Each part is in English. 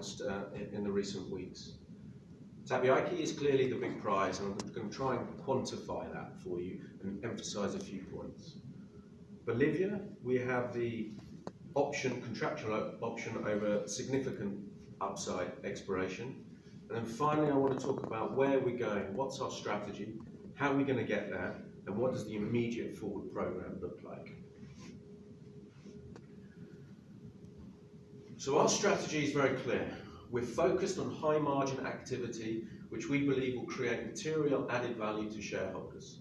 announced in the recent weeks. Tabiaki is clearly the big prize, and I'm going to try and quantify that for you and emphasize a few points. Bolivia, we have the contractual option over significant upside exploration. And then finally, I want to talk about where we're going, what's our strategy, how are we going to get there, and what does the immediate forward program look like. So our strategy is very clear. We're focused on high margin activity, which we believe will create material added value to shareholders.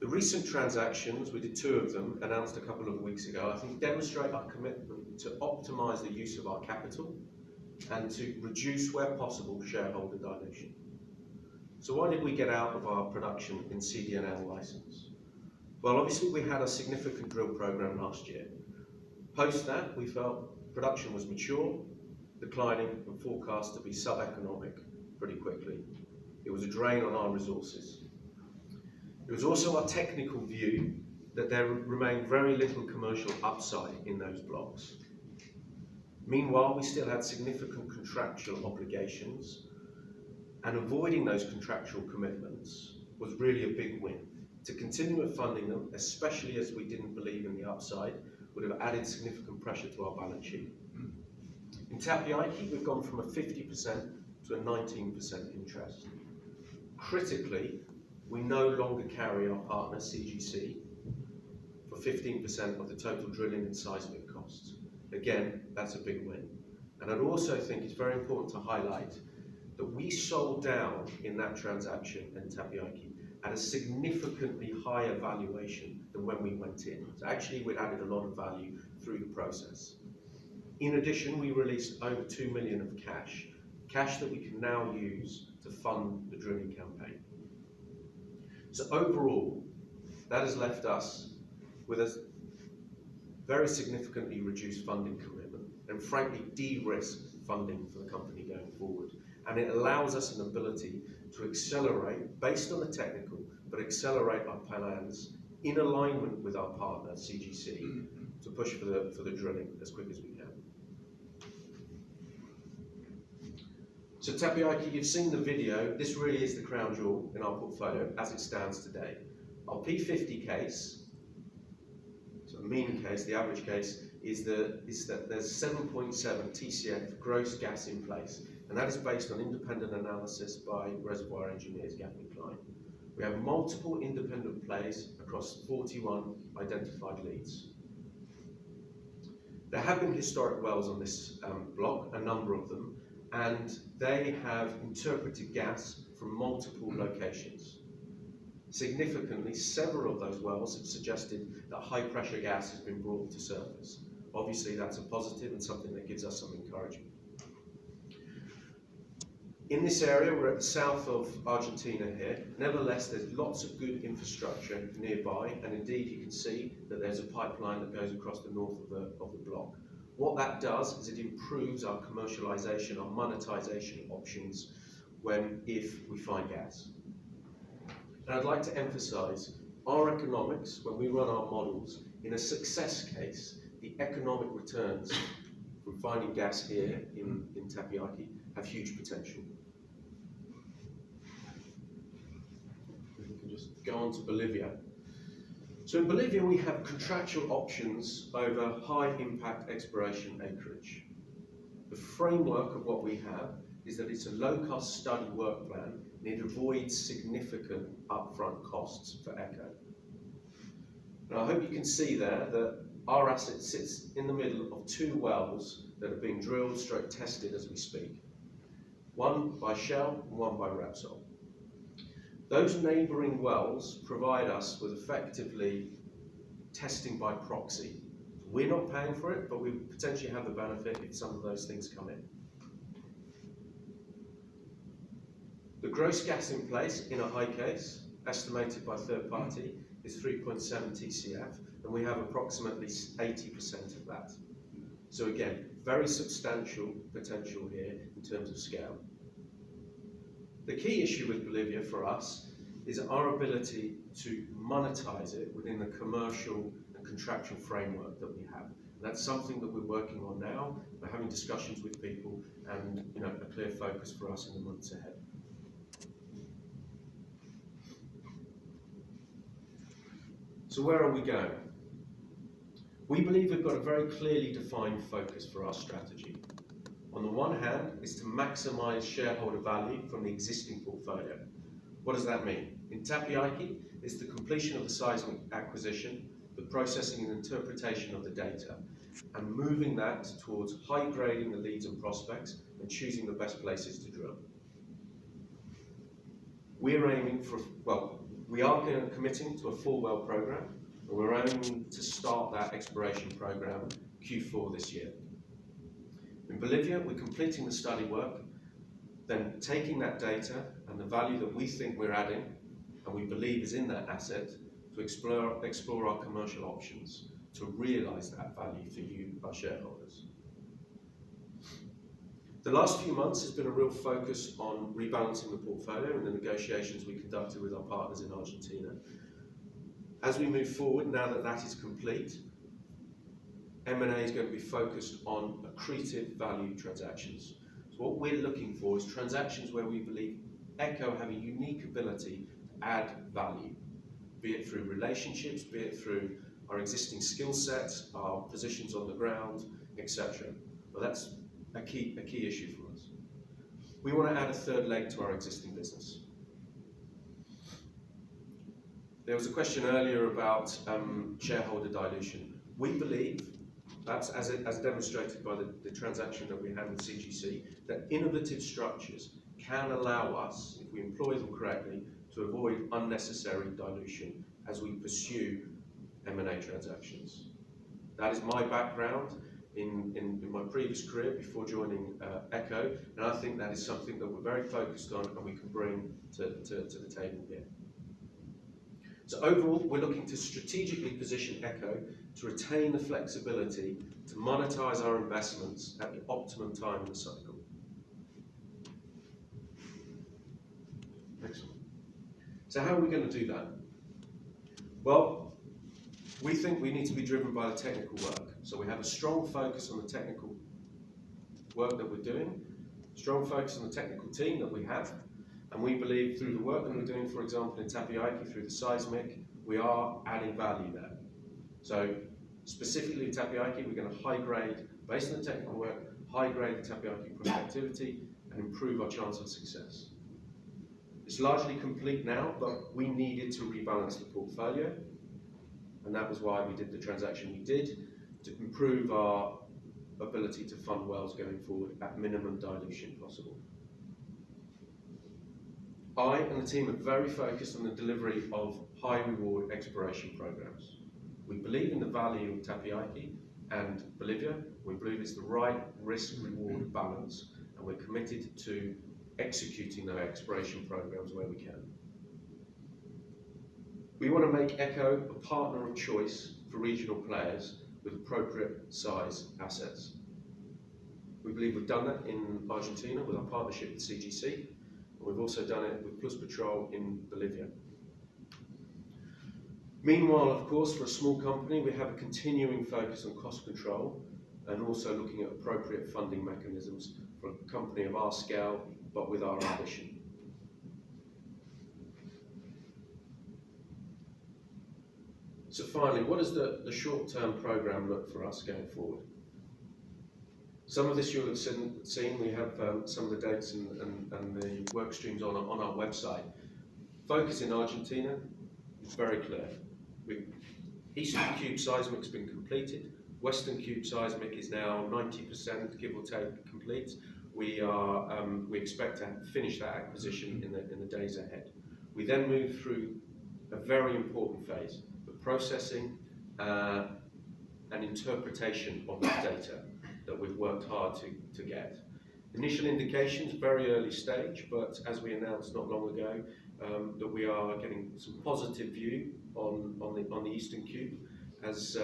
The recent transactions, we did 2 of them, announced a couple of weeks ago, I think demonstrate our commitment to optimize the use of our capital and to reduce, where possible, shareholder dilution. So why did we get out of our production in CDNL license? Well, obviously we had a significant drill program last year. Post that, we felt production was mature, declining and forecast to be sub-economic pretty quickly. It was a drain on our resources. It was also our technical view that there remained very little commercial upside in those blocks. Meanwhile, we still had significant contractual obligations, and avoiding those contractual commitments was really a big win. To continue funding them, especially as we didn't believe in the upside, would have added significant pressure to our balance sheet. In Tapiaki, we've gone from a 50% to a 19% interest. Critically, we no longer carry our partner, CGC, for 15% of the total drilling and seismic costs. Again, that's a big win. And I'd also think it's very important to highlight that we sold down in that transaction in Tapiaki at a significantly higher valuation than when we went in. So actually, we'd added a lot of value through the process. In addition, we released over 2 million of cash that we can now use to fund the drilling campaign. So overall, that has left us with a very significantly reduced funding commitment and frankly de-risked funding for the company going forward. And it allows us an ability to accelerate, based on the technical, but accelerate our plans in alignment with our partner, CGC, to push for the drilling as quick as we can. So Tapiaki, you've seen the video. This really is the crown jewel in our portfolio as it stands today. Our P50 case, so the mean case, the average case, is that there's 7.7 TCF gross gas in place, and that is based on independent analysis by reservoir engineers, Gaffney Klein. We have multiple independent plays across 41 identified leads. There have been historic wells on this block, a number of them, and they have interpreted gas from multiple locations. Significantly, several of those wells have suggested that high pressure gas has been brought to surface. Obviously, that's a positive and something that gives us some encouragement. In this area, we're at the south of Argentina here. Nevertheless, there's lots of good infrastructure nearby, and indeed you can see that there's a pipeline that goes across the north of the block. What that does is it improves our commercialization, our monetization options if we find gas. And I'd like to emphasize our economics, when we run our models, in a success case, the economic returns from finding gas here in Tapiaki have huge potential. We can just go on to Bolivia. So in Bolivia, we have contractual options over high impact exploration acreage. The framework of what we have is that it's a low cost study work plan, and it avoids significant upfront costs for Echo. Now I hope you can see there that our asset sits in the middle of 2 wells that are being drilled, tested as we speak. One by Shell and one by Repsol. Those neighbouring wells provide us with effectively testing by proxy. We're not paying for it, but we potentially have the benefit if some of those things come in. The gross gas in place in a high case, estimated by third party, is 3.7 TCF, and we have approximately 80% of that. So again, very substantial potential here in terms of scale. The key issue with Bolivia for us is our ability to monetize it within the commercial and contractual framework that we have. That's something that we're working on now. We're having discussions with people, and a clear focus for us in the months ahead. So where are we going? We believe we've got a very clearly defined focus for our strategy. On the one hand, is to maximise shareholder value from the existing portfolio. What does that mean? In Tapiai Aiki, it's the completion of the seismic acquisition, the processing and interpretation of the data, and moving that towards high grading the leads and prospects and choosing the best places to drill. We're aiming for, we are committing to a 4-well program, and we're aiming to start that exploration program Q4 this year. In Bolivia, we're completing the study work, then taking that data and the value that we think we're adding and we believe is in that asset to explore our commercial options to realise that value for you, our shareholders. The last few months has been a real focus on rebalancing the portfolio and the negotiations we conducted with our partners in Argentina. As we move forward, now that that is complete, M&A is going to be focused on accretive value transactions. So what we're looking for is transactions where we believe Echo have a unique ability to add value, be it through relationships, be it through our existing skill sets, our positions on the ground, etc. Well, that's a key issue for us. We want to add a third leg to our existing business. There was a question earlier about shareholder dilution. We believe, perhaps as demonstrated by the transaction that we had with CGC, that innovative structures can allow us, if we employ them correctly, to avoid unnecessary dilution as we pursue M&A transactions. That is my background in my previous career before joining Echo, and I think that is something that we're very focused on and we can bring to the table here. So overall, we're looking to strategically position Echo to retain the flexibility to monetize our investments at the optimum time in the cycle. Excellent. So how are we going to do that? Well, we think we need to be driven by the technical work. So we have a strong focus on the technical work that we're doing, strong focus on the technical team that we have, and we believe through the work that we're doing, for example, in Tapiai Aiki, through the seismic, we are adding value there. So specifically in Tapiai Aiki, we're going to high grade, based on the technical work, high grade the Tapiai Aiki prospectivity and improve our chance of success. It's largely complete now, but we needed to rebalance the portfolio, and that was why we did the transaction we did, to improve our ability to fund wells going forward at minimum dilution possible. I and the team are very focused on the delivery of high reward exploration programs. We believe in the value of Tapiai Aiki and Bolivia. We believe it's the right risk-reward balance, and we're committed to executing those exploration programs where we can. We want to make Echo a partner of choice for regional players with appropriate size assets. We believe we've done that in Argentina with our partnership with CGC, and we've also done it with Pluspetrol in Bolivia. Meanwhile, of course, for a small company, we have a continuing focus on cost control and also looking at appropriate funding mechanisms for a company of our scale, but with our ambition. So finally, what does the short-term program look for us going forward? Some of this you'll have seen. We have some of the dates and the work streams on our website. Focus in Argentina is very clear. Eastern Cube seismic has been completed. Western Cube seismic is now 90%, give or take, complete. We expect to finish that acquisition in the days ahead. We then move through a very important phase, the processing and interpretation of that data that we've worked hard to get. Initial indications, very early stage, but as we announced not long ago, that we are getting some positive view on the Eastern Cube as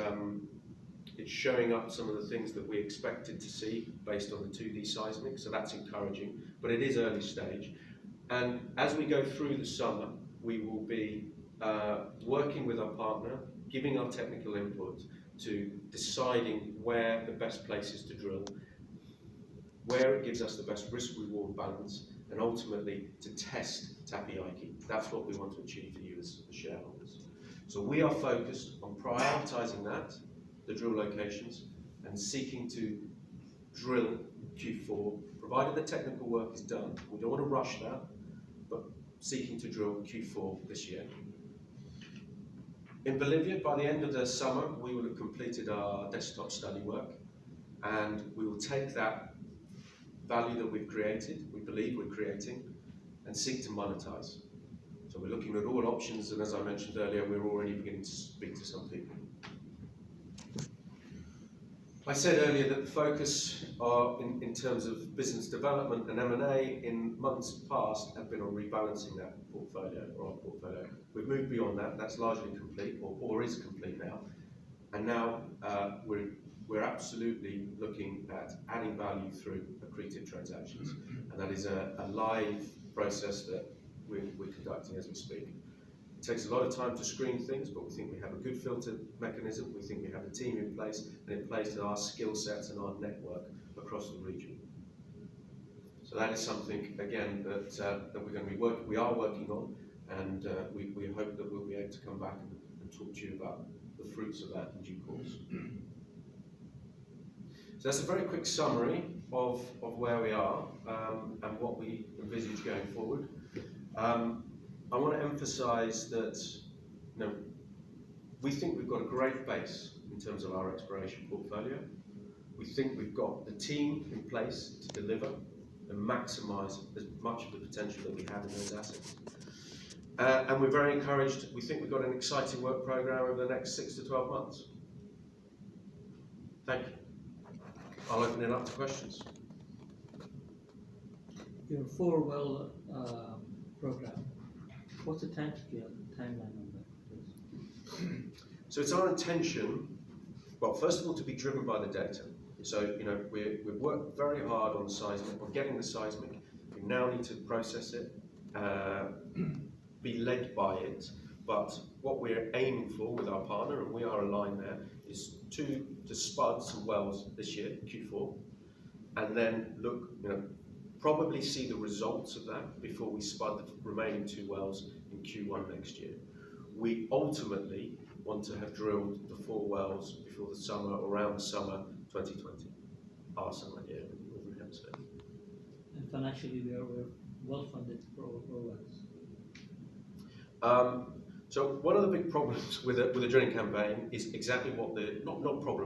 it's showing up some of the things that we expected to see based on the 2D seismic, so that's encouraging, but it is early stage. And as we go through the summer, we will be working with our partner, giving our technical input to deciding where the best places to drill, where it gives us the best risk-reward balance, and ultimately to test Tapiaiki. That's what we want to achieve for you as shareholders. So we are focused on prioritising that, the drill locations, and seeking to drill Q4, provided the technical work is done. We don't want to rush that, but seeking to drill Q4 this year. In Bolivia, by the end of the summer, we will have completed our desktop study work, and we will take that value that we've created, we believe we're creating, and seek to monetize. So we're looking at all options, and as I mentioned earlier, we're already beginning to speak to some people. I said earlier that the focus in terms of business development and M&A in months past have been on rebalancing that portfolio, or our portfolio. We've moved beyond that. That's largely complete, or is complete now. And now we're absolutely looking at adding value through accretive transactions. And that is a live process that we're conducting as we speak. It takes a lot of time to screen things, but we think we have a good filter mechanism. We think we have a team in place, and it plays to our skill sets and our network across the region. So that is something, again, that we're going to be we are working on, and we hope that we'll be able to come back and talk to you about the fruits of that in due course. So that's a very quick summary of where we are and what we envisage going forward. I want to emphasise that we think we've got a great base in terms of our exploration portfolio. We think we've got the team in place to deliver and maximise as much of the potential that we have in those assets. And we're very encouraged. We think we've got an exciting work programme over the next 6 to 12 months. Thank you. I'll open it up to questions. Your 4-well programme, what's the timeline on that, please? So it's our intention, well, first of all, to be driven by the data. So, we've worked very hard on the seismic, on getting the seismic. We now need to process it, be led by it. But what we're aiming for with our partner, and we are aligned there, is to spud some wells this year, Q4, and then look, probably see the results of that before we spud the remaining 2 wells in Q1 next year. We ultimately want to have drilled the 4 wells before the summer, around the summer 2020, our summer here in the Northern Hemisphere. And financially, we're well funded for wells. So one of the big problems with a drilling campaign is exactly what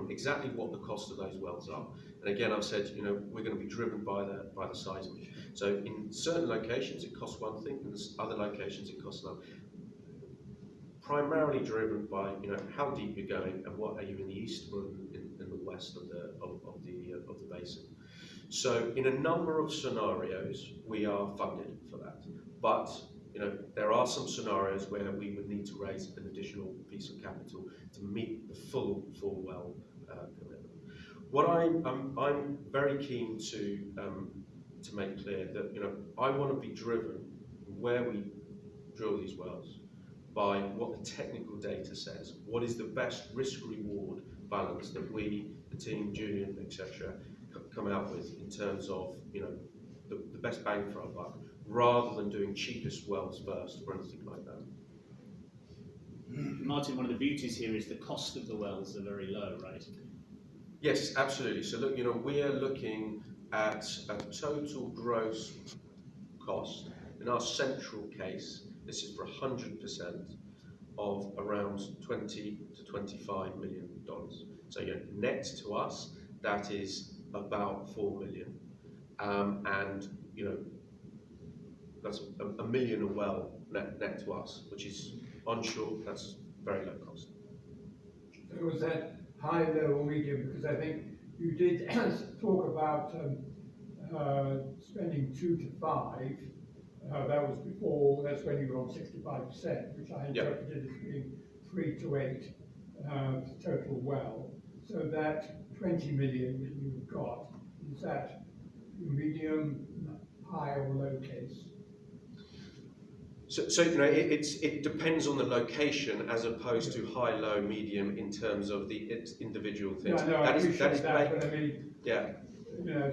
exactly what the cost of those wells are. And again, I've said, we're going to be driven by the seismic. So in certain locations it costs one thing, and in other locations it costs another. Primarily driven by how deep you're going and what are you in the east or in the west of the basin. So in a number of scenarios we are funded for that, but there are some scenarios where we would need to raise an additional piece of capital to meet the full 4-well commitment. What I'm very keen to make clear that I want to be driven where we drill these wells by what the technical data says. What is the best risk-reward balance that we, the team, Julian, etc., come out with in terms of the best bang for our buck, rather than doing cheapest wells first or anything like that. Martin, one of the beauties here is the cost of the wells are very low, right? Yes, absolutely. So look, we are looking at a total gross cost in our central case. This is for 100% of around $20 to $25 million. So net to us, that is about $4 million, and that's $1 million a well net to us, which is onshore. That's very low cost. So was that high, low, or medium? Because I think you did talk about spending 2 to 5. That was before. That's when you were on 65%, which I interpreted as being 3 to 8 total well. So that 20 million that you've got, is that medium, high, or low case? So it depends on the location as opposed to high, low, medium in terms of its individual things. Yeah, no, I appreciate that, but I mean, yeah,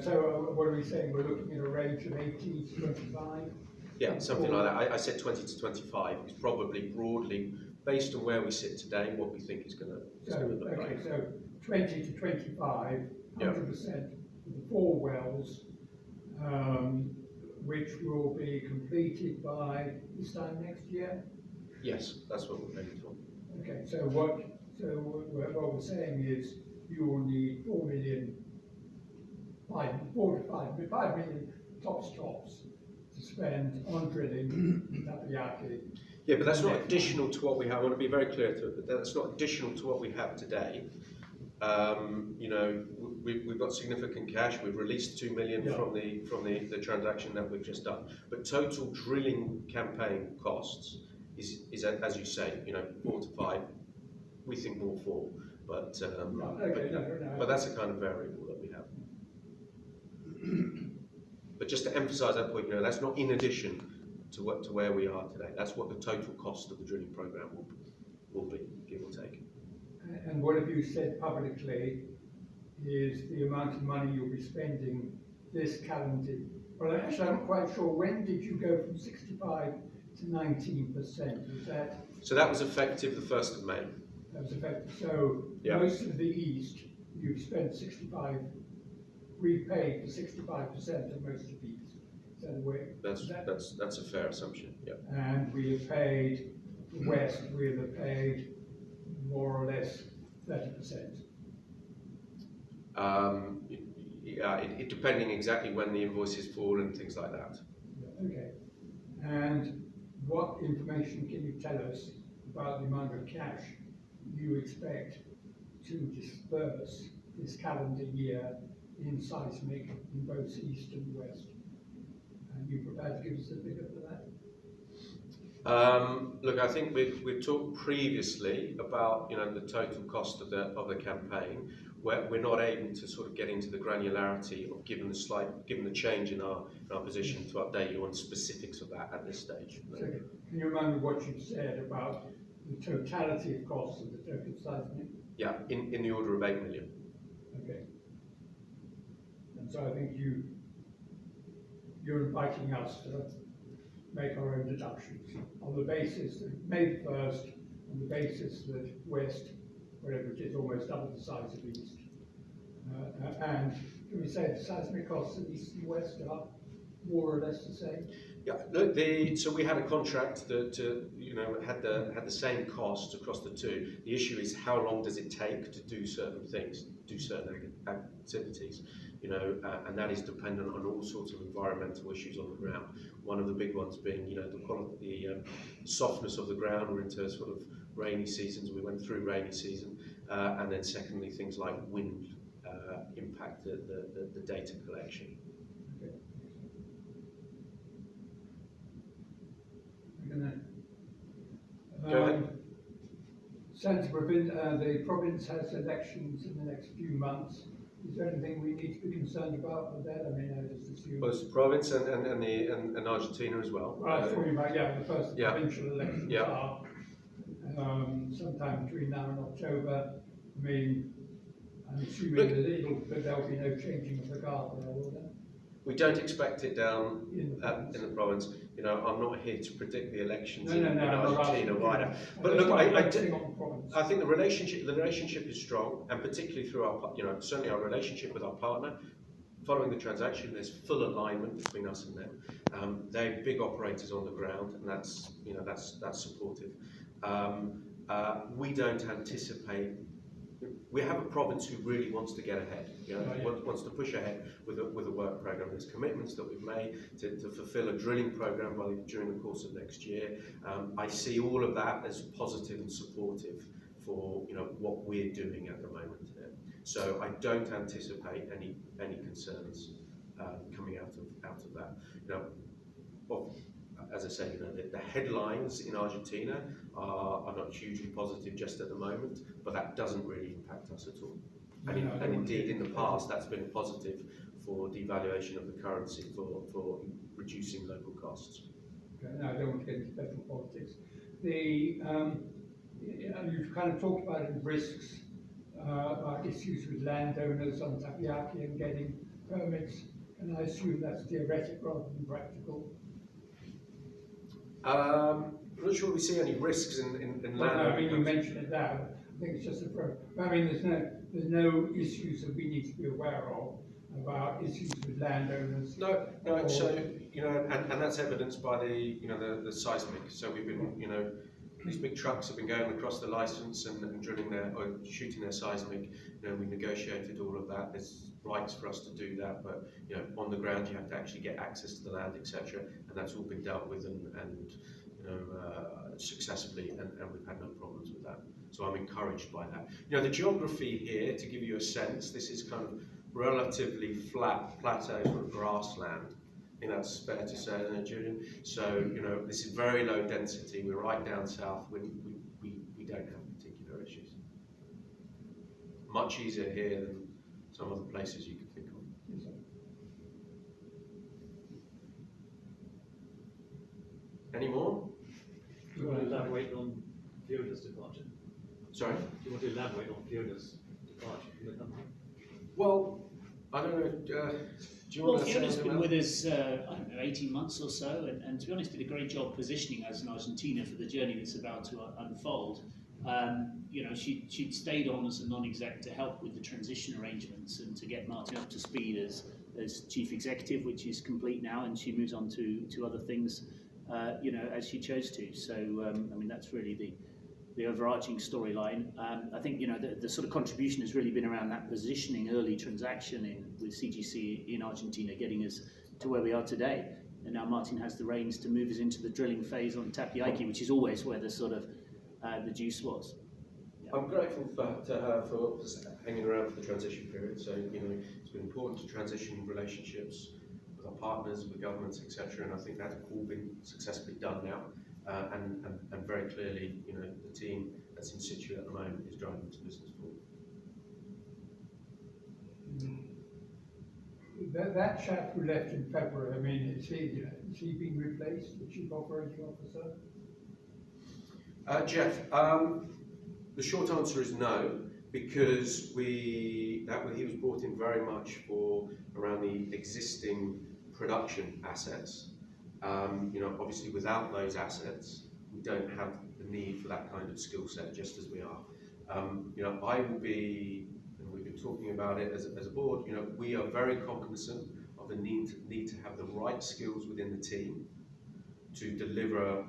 so what are we saying? We're looking at a range of 18 to 25? yeah, something like that. I said 20 to 25 is probably broadly based on where we sit today, what we think is going to look Okay, like. so 20 to 25, 100% of the 4 wells, which will be completed by this time next year. Yes, that's what we're aiming for. Okay, so what we're saying is you will need 4 million, 5 million tops to spend on drilling Tapiaki. Yeah, but that's not additional to what we have. I want to be very clear to it, but that's not additional to what we have today. We've got significant cash. We've released 2 million from the transaction that we've just done. But total drilling campaign costs is as you say, 4 to 5. We think more 4, but but that's a kind of variable that we have. But just to emphasise that point, that's not in addition to where we are today. That's what the total cost of the drilling programme will be, give or take. And what have you said publicly is the amount of money you'll be spending this calendar? Well, actually, I'm not quite sure. When did you go from 65 to 19%? Was that? So that was effective the 1st of May. That was effective. So most of the east, you've spent 65, repaid for 65% of most of the east. Is that the way? That's a fair assumption. Yeah. And we have paid the west. We have paid more or less 30%. It depending exactly when the invoices fall and things like that. Okay. And what information can you tell us about the amount of cash you expect to disperse this calendar year in seismic in both east and west? Are you prepared to give us a figure for that? Look, I think we've talked previously about the total cost of the campaign. Where we're not able to sort of get into the granularity of given the change in our position to update you on specifics of that at this stage. So can you remind me what you said about the totality of costs of the total seismic? Yeah, in the order of 8 million. Okay. And so I think you're inviting us to make our own deductions on the basis that May 1st, on the basis that west, whatever it is, almost double the size of east. And can we say the seismic costs of east and west are more or less the same? Yeah, look, so we had a contract that had the same costs across the two. The issue is how long does it take to do certain things, do certain activities, and that is dependent on all sorts of environmental issues on the ground. One of the big ones being, the softness of the ground. We're into sort of rainy seasons. We went through rainy season, and then secondly, things like wind impact the data collection. Okay. Go ahead. The province has elections in the next few months. Is there anything we need to be concerned about with that? I mean, I just assume. Both the province and Argentina as well. Right, I thought you might, the first provincial elections Yeah. are sometime between now and October. I mean, I'm assuming that there'll be no changing of the guard there, will there? We don't expect it down In in the province. I'm not here to predict the elections No, in Argentina either. But look, I think the relationship is strong, and particularly through our, certainly our relationship with our partner. Following the transaction, there's full alignment between us and them. They're big operators on the ground, and that's supportive. We don't anticipate. We have a province who really wants to get ahead, wants to push ahead with a work program. There's commitments that we've made to fulfil a drilling program during the course of next year. I see all of that as positive and supportive for what we're doing at the moment. So I don't anticipate any concerns coming out of that. As I say, the headlines in Argentina are not hugely positive just at the moment, but that doesn't really impact us at all. And indeed, in the past, that's been positive for devaluation of the currency, for reducing local costs. Okay, now I don't want to get into federal politics. You've kind of talked about the risks, like issues with landowners on Tapiaki and getting permits, and I assume that's theoretic rather than practical. I'm not sure we see any risks in Well, land. no, I mean, you mentioned it there. I think it's just a pro. I mean, there's no issues that we need to be aware of about issues with landowners. No. So and that's evidenced by the seismic. So we've been these big trucks have been going across the license and drilling or shooting their seismic. We negotiated all of that. There's rights for us to do that, but on the ground you have to actually get access to the land, etc. And that's all been dealt with and successfully, and we've had no problems with that. So I'm encouraged by that. The geography here, to give you a sense, this is kind of relatively flat plateau sort of grassland. I think that's fair to say, isn't it, Julian? So this is very low density. We're right down south. We don't have particular issues. Much easier here than some other places you could think of. Yes, sir. Any more? Do you want to elaborate on Fiona's departure? Sorry? Do you want to elaborate on Fiona's departure from the company? Well, I don't know. Do you Well, want to say Fiona's anything been else? with us, I don't know, 18 months or so, and to be honest, did a great job positioning us in Argentina for the journey that's about to unfold. She'd stayed on as a non-exec to help with the transition arrangements and to get Martin up to speed as chief executive, which is complete now, and she moves on to other things, as she chose to. So, that's really the overarching storyline. I think the sort of contribution has really been around that positioning early transaction with CGC in Argentina, getting us to where we are today. And now Martin has the reins to move us into the drilling phase on Tapiaki, which is always where the sort of the juice was. I'm grateful to her for hanging around for the transition period. So it's been important to transition relationships with our partners, with governments, etc. And I think that's all been successfully done now. And very clearly, the team that's in situ at the moment is driving this business forward. That chap who left in February, I mean, is he being replaced, the chief operating officer? Jeff, the short answer is no, because he was brought in very much for around the existing production assets. Obviously without those assets, we don't have the need for that kind of skill set, just as we are. I will be, and we've been talking about it as a board, we are very cognizant of the need to have the right skills within the team to deliver,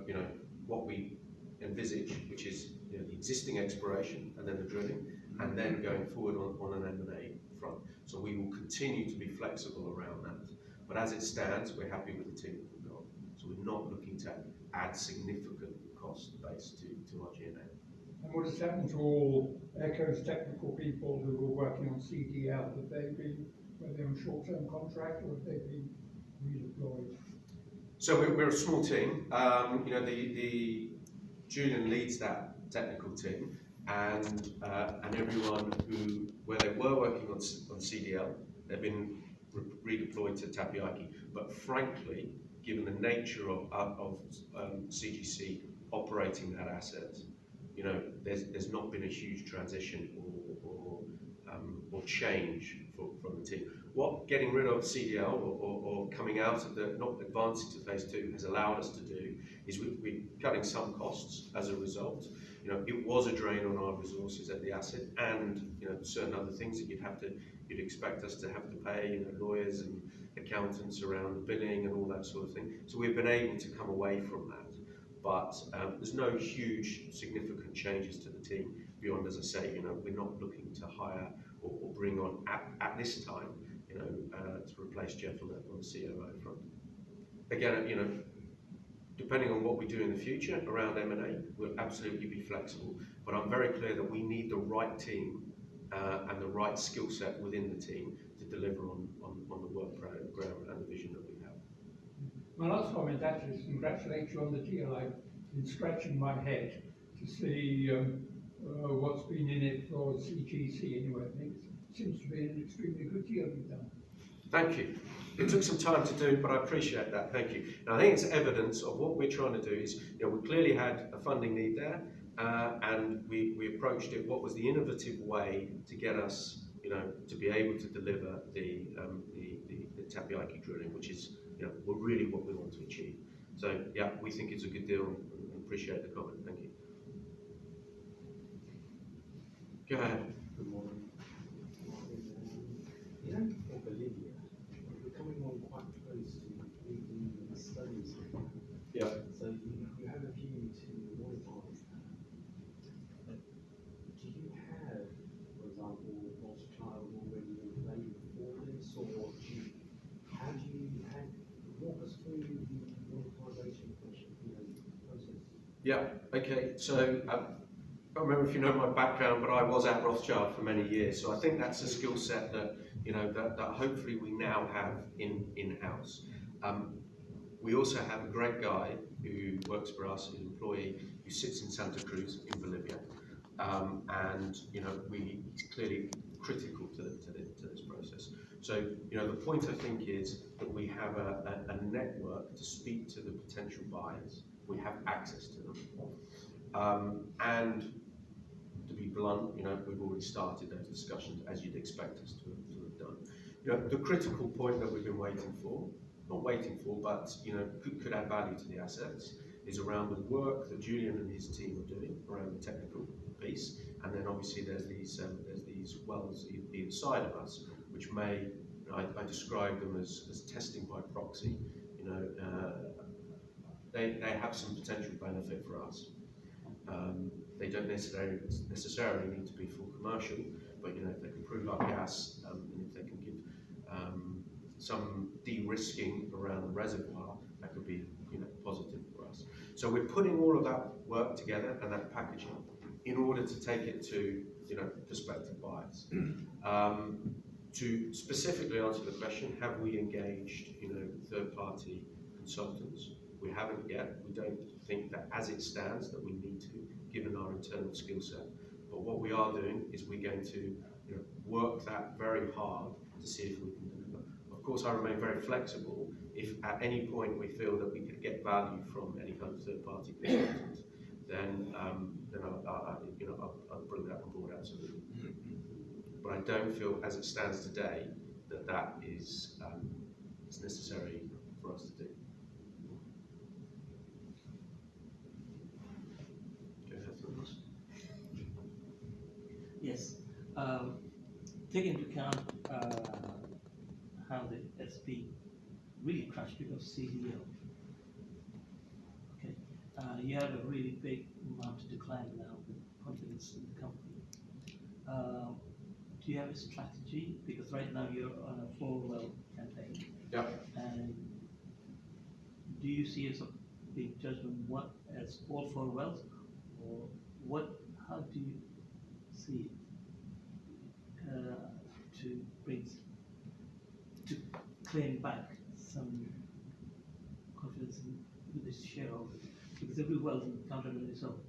what we envisage, which is the existing exploration and then the drilling, and then going forward on an M&A front. So we will continue to be flexible around that. But as it stands, we're happy with the team that we've got. So we're not looking to add significant cost base to our G&A. And what has happened to all ECHO's technical people who were working on CDL? Were they on short-term contract, or have they been redeployed? So we're a small team. The Julian leads that technical team, and everyone where they were working on CDL, they've been redeployed to Tapiaki. But frankly, given the nature of CGC operating that asset, there's not been a huge transition or change from the team. What getting rid of CDL or coming out of not advancing to phase 2 has allowed us to do is we're cutting some costs as a result. It was a drain on our resources at the asset, and certain other things that you'd expect us to have to pay, lawyers and accountants around the billing and all that sort of thing. So we've been able to come away from that. But there's no huge significant changes to the team beyond, as I say, we're not looking to hire or bring on at this time, to replace Jeff on the COO front. Again, depending on what we do in the future around M&A, we'll absolutely be flexible. But I'm very clear that we need the right team and the right skill set within the team to deliver on the work program and the vision that we have. My last comment actually is congratulate you on the deal. I've been scratching my head to see what's been in it for CGC anyway. I think it seems to be an extremely good deal you've done. Thank you. It took some time to do, but I appreciate that. Thank you. And I think it's evidence of what we're trying to do is, we clearly had a funding need there, and we approached it. What was the innovative way to get us, to be able to deliver the Tapiaki drilling, which is, really what we want to achieve. So yeah, we think it's a good deal, and appreciate the comment. Thank you. Go ahead. Good morning. For Bolivia, we're coming on quite close to completing the studies. Yeah. So you have a view to monetize that. But do you have, for example, Rothschild already in play for this, or walk us through the monetization process? Yeah. Okay. So. I don't remember if you know my background, but I was at Rothschild for many years, so I think that's a skill set that that hopefully we now have in-house. We also have a great guy who works for us, an employee who sits in Santa Cruz in Bolivia, and he's clearly critical to this process. So the point I think is that we have a network to speak to the potential buyers. We have access to them, and to be blunt, we've already started those discussions, as you'd expect us to have done. The critical point that we've been waiting for, not waiting for, but could add value to the assets, is around the work that Julian and his team are doing around the technical piece, and then obviously there's these wells either side of us, which may, I describe them as testing by proxy. They have some potential benefit for us. They don't necessarily need to be full commercial, but if they can prove our gas, and if they can give some de-risking around the reservoir, that could be positive for us. So we're putting all of that work together and that packaging in order to take it to prospective buyers. To specifically answer the question, have we engaged third-party consultants? We haven't yet. We don't think that as it stands that we need to, given our internal skill set. But what we are doing is we're going to work that very hard to see if we can deliver. Of course, I remain very flexible. If at any point we feel that we could get value from any kind of third-party consultant, then I'll bring that on board absolutely. But I don't feel, as it stands today, that is necessary for us to do. Yes. Take into account how the SP really crashed because CDO. Okay. You have a really big amount of decline now with confidence in the company. Do you have a strategy? Because right now you're on a 4-well campaign. Yeah. And do you see as a big judgment what as all 4 wells, or what? How do you see it to claim back some confidence with the shareholders? Because every well is counted on its own,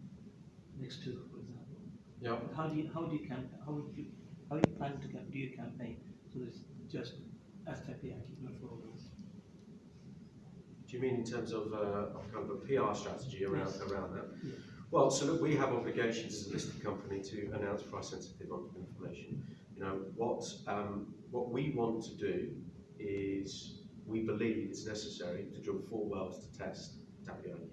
next to, for example. Yeah. But how do you plan to do your campaign so it's just as Tapiaki, not for all else? Do you mean in terms of kind of a PR strategy around that? Yeah. Well, so look, we have obligations as a listed company to announce price-sensitive information. What we want to do is we believe it's necessary to drill 4 wells to test Tapiaki.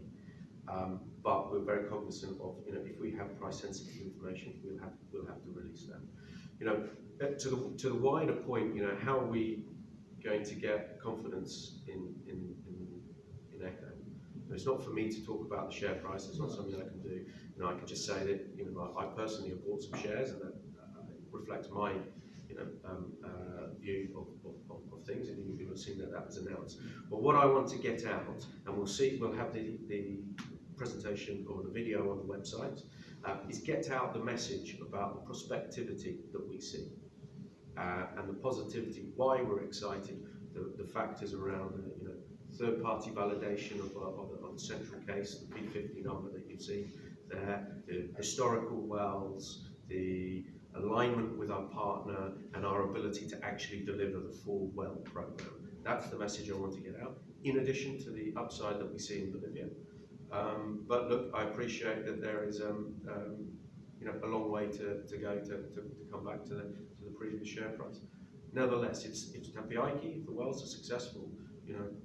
But we're very cognizant of if we have price-sensitive information, we'll have to release that. To the wider point, how are we going to get confidence in Echo? It's not for me to talk about the share price. It's not something I can do. I can just say that I personally have bought some shares, and that reflects my view of things, and you will have seen that was announced. But what I want to get out, and we'll have the presentation or the video on the website, is get out the message about the prospectivity that we see, and the positivity, why we're excited, the factors around third-party validation of the central case, the P50 number that you see there, the historical wells, the alignment with our partner, and our ability to actually deliver the full well program. That's the message I want to get out, in addition to the upside that we see in Bolivia. But look, I appreciate that there is a long way to go to come back to the previous share price. Nevertheless, if Tapiaiki, if the wells are successful,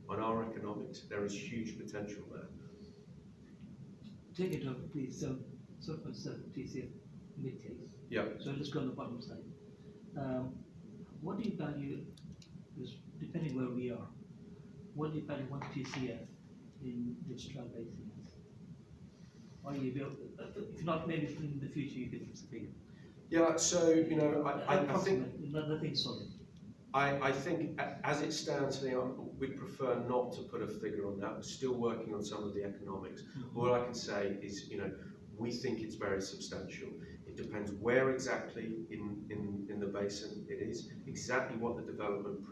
on our economics, there is huge potential there. Take it over, please. So 0.7 TCF mid case. Yeah. So let's go on the bottom side. What do you value, because depending where we are, what do you value 1 TCF in this trial basin? Or you build, if not, maybe in the future you could give us a figure. Yeah. So I think nothing solid. I think as it stands now, we'd prefer not to put a figure on that. We're still working on some of the economics. All I can say is, we think it's very substantial. It depends where exactly in the basin it is, exactly what the development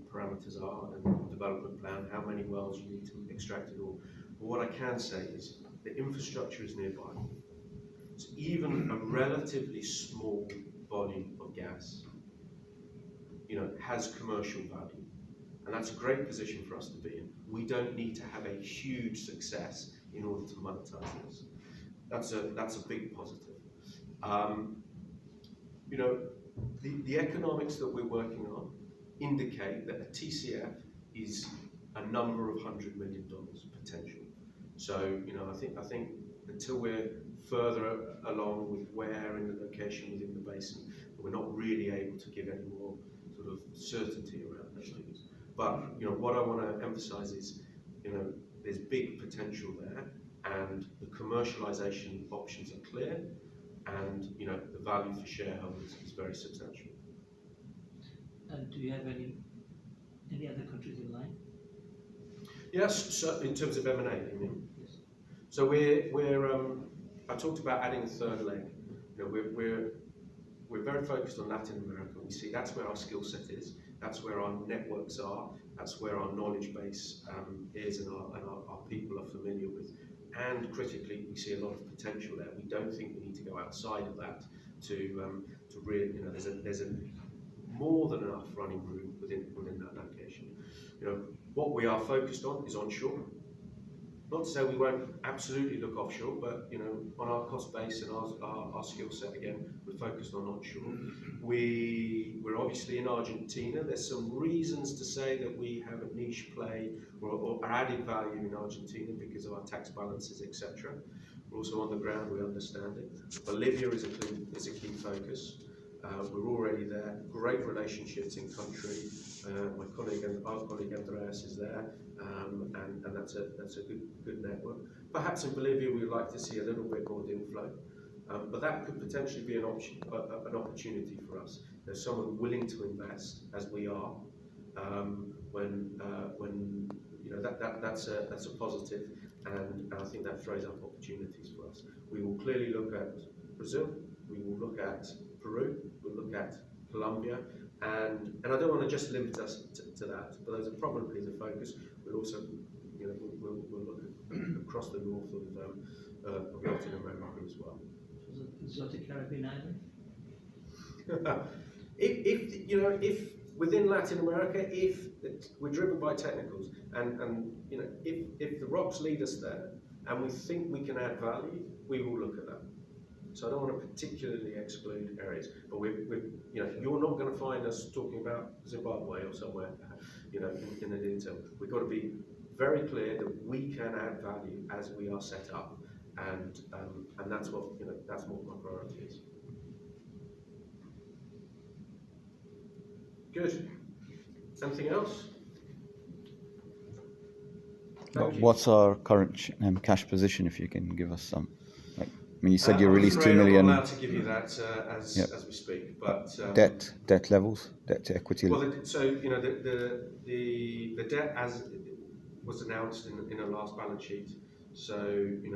parameters are and the development plan, how many wells you need to extract it all. But what I can say is the infrastructure is nearby. So even a relatively small volume of gas, has commercial value. And that's a great position for us to be in. We don't need to have a huge success in order to monetize this. That's a big positive. The economics that we're working on indicate that a TCF is a number of $100 million potential. So, I think until we're further along with where in the location within the basin, we're not really able to give any more sort of certainty around those things. But what I want to emphasize is, there's big potential there, and the commercialization options are clear, and the value for shareholders is very substantial. And do you have any other countries in line? Yes. So in terms of M&A, you mean? Yes. So we're I talked about adding a third leg. We're very focused on Latin America. We see that's where our skill set is. That's where our networks are. That's where our knowledge base is, and our people are familiar with. And critically, we see a lot of potential there. We don't think we need to go outside of that to really, there's a more than enough running room within that location. What we are focused on is onshore. Not to say we won't absolutely look offshore, but on our cost base and our skill set, again, we're focused on onshore. We're obviously in Argentina. There's some reasons to say that we have a niche play or added value in Argentina because of our tax balances, etc. We're also on the ground, we understand it. Bolivia is a key focus. We're already there. Great relationships in country. Our colleague Andreas is there, and that's a good network. Perhaps in Bolivia we'd like to see a little bit more deal flow, but that could potentially be an opportunity for us. There's someone willing to invest, as we are, when that's a positive, and I think that throws up opportunities for us. We will clearly look at Brazil. We will look at Peru. We'll look at Colombia. And I don't want to just limit us to that, but those are probably the focus. We'll also, we'll look at across the north of Latin America as well. Exotic Caribbean island? if within Latin America, if we're driven by technicals, and if the rocks lead us there, and we think we can add value, we will look at that. So I don't want to particularly exclude areas, but you're not going to find us talking about Zimbabwe or somewhere, in the near term. We've got to be very clear that we can add value as we are set up, and that's what my priority is. Good. Anything else? What's our current cash position, if you can give us some? You said you released $2 million. million. I'm not allowed to give you that as we speak, but debt levels, debt to equity. Well, the debt as was announced in our last balance sheet. So we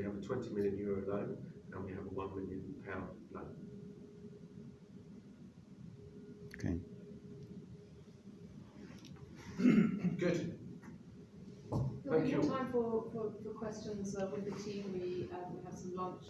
have a €20 million loan and we have a £1 million loan. Okay. Good. There'll be more time for questions with the team. We have some lunch